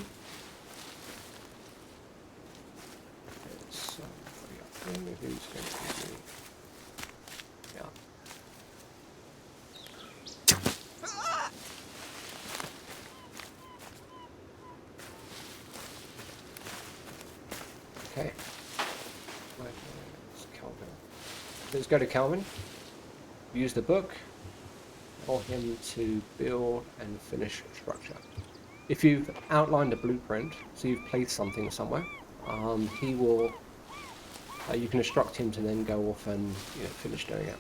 There's somebody up here who's going to be. Yeah. Okay. Where's Calvin? Let's go to Calvin. Use the book for him to build and finish structure. If you've outlined a blueprint, so you've placed something somewhere, he will. You can instruct him to then go off and finish doing it.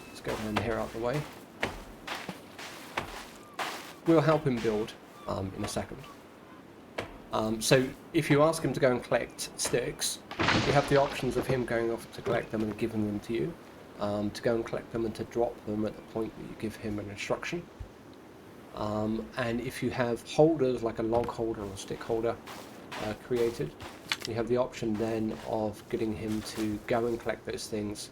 Let's go down here out the way. We'll help him build in a second. So if you ask him to go and collect sticks, you have the options of him going off to collect them and giving them to you, to go and collect them and to drop them at the point that you give him an instruction. And if you have holders like a log holder or stick holder created, you have the option then of getting him to go and collect those things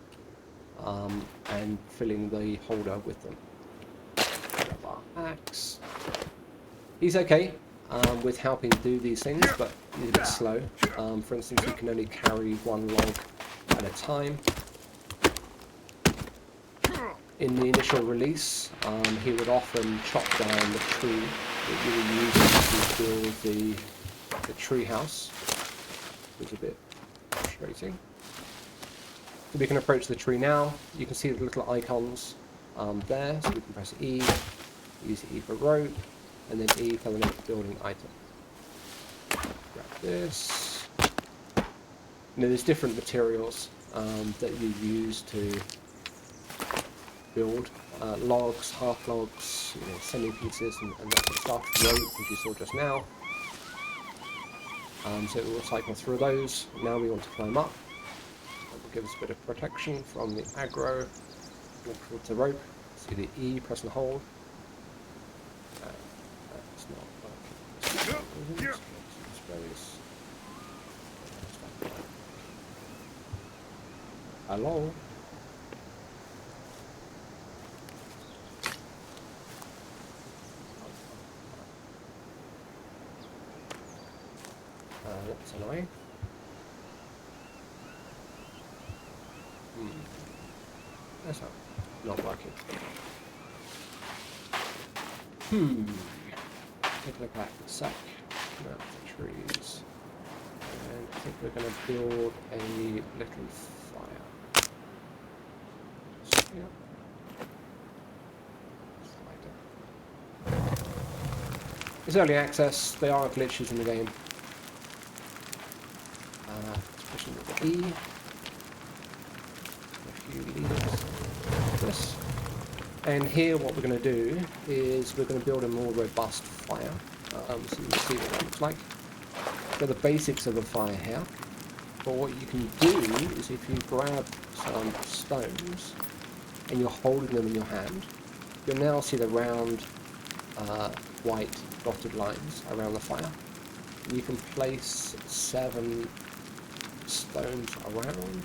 and filling the holder with them. Our axe. He's okay with helping do these things, but he's a bit slow. For instance, he can only carry 1 log at a time. In the initial release, he would often chop down the tree that you were using to build the tree house, which is a bit frustrating. So we can approach the tree now. You can see the little icons there, so we can press E, use E for rope, and then E for the next building item. Grab this. There's different materials that you use to build logs, half logs, semi-pieces, and that sort of stuff. Rope, as you saw just now. So it will cycle through those. Now we want to climb up. That will give us a bit of protection from the aggro. Walk towards the rope. See the E, press and hold. That's not working. Hello? That's annoying. That's not working. Take a look at the sack. Map the trees. And I think we're going to build a little fire. So, yeah. It's early access. There are glitches in the game. Pushing with E. A few leaves. This. And here what we're going to do is we're going to build a more robust fire. So you can see what that looks like. So the basics of the fire here. But what you can do is if you grab some stones and you're holding them in your hand, you'll now see the round white dotted lines around the fire. And you can place 7 stones around.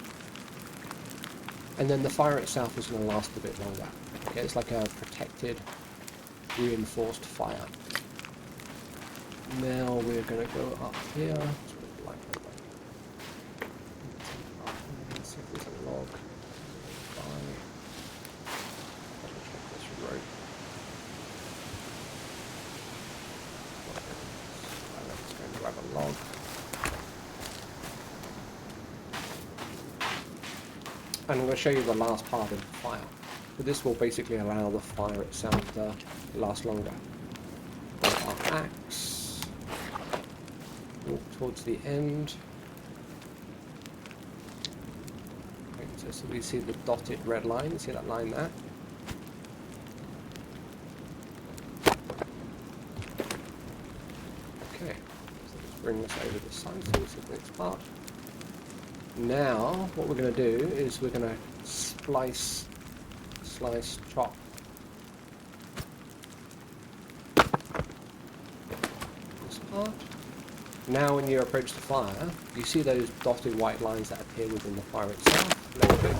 And then the fire itself is going to last a bit longer. Okay, it's like a protected, reinforced fire. Now we're going to go up here. See if there's a log. Double check this rope. Let's go and grab a log. And I'm going to show you the last part of the fire. So this will basically allow the fire itself to last longer. Our axe. Walk towards the end. Okay, so we see the dotted red line. You see that line there? Okay, so let's bring this over the side so we see the next part. Now, what we're going to do is we're going to slice, chop. This part. Now when you approach the fire, you see those dotted white lines that appear within the fire itself. Left click.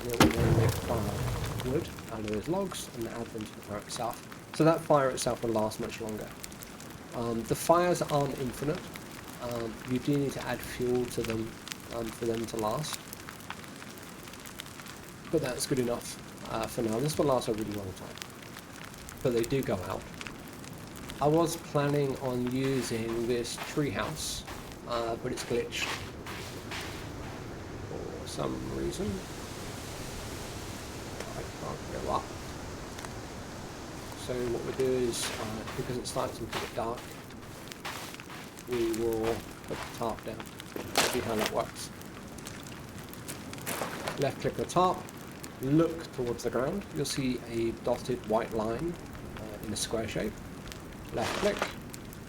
And then we're going to make firewood out of those logs and add them to the fire itself. So that fire itself will last much longer. The fires aren't infinite. You do need to add fuel to them for them to last. But that's good enough for now. This will last a really long time. But they do go out. I was planning on using this treehouse, but it's glitched for some reason. I can't go up. So what we'll do is, because it's starting to get dark, we will put the tarp down. See how that works. Left click the tarp, look towards the ground. You'll see a dotted white line in a square shape. Left click,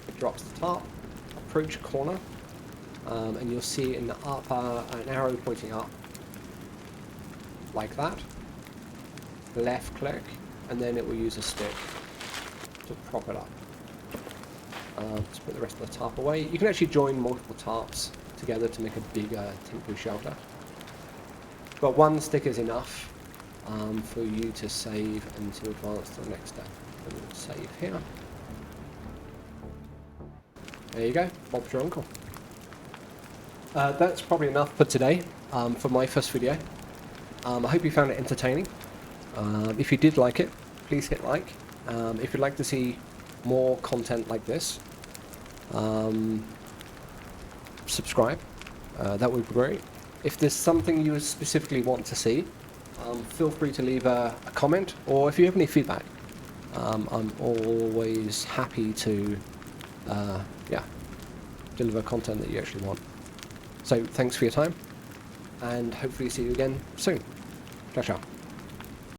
it drops the tarp. Approach corner, and you'll see in the upper an arrow pointing up, like that. Left click, and then it will use a stick to prop it up. Let's put the rest of the tarp away. You can actually join multiple tarps together to make a bigger temporary shelter. But one stick is enough for you to save and to advance to the next step. And we'll save here. There you go, Bob's your uncle. That's probably enough for today, for my first video. I hope you found it entertaining. If you did like it, please hit like. If you'd like to see more content like this, subscribe. That would be great. If there's something you specifically want to see, feel free to leave a comment, or if you have any feedback, I'm always happy to deliver content that you actually want. So thanks for your time, and hopefully see you again soon. Ciao, ciao.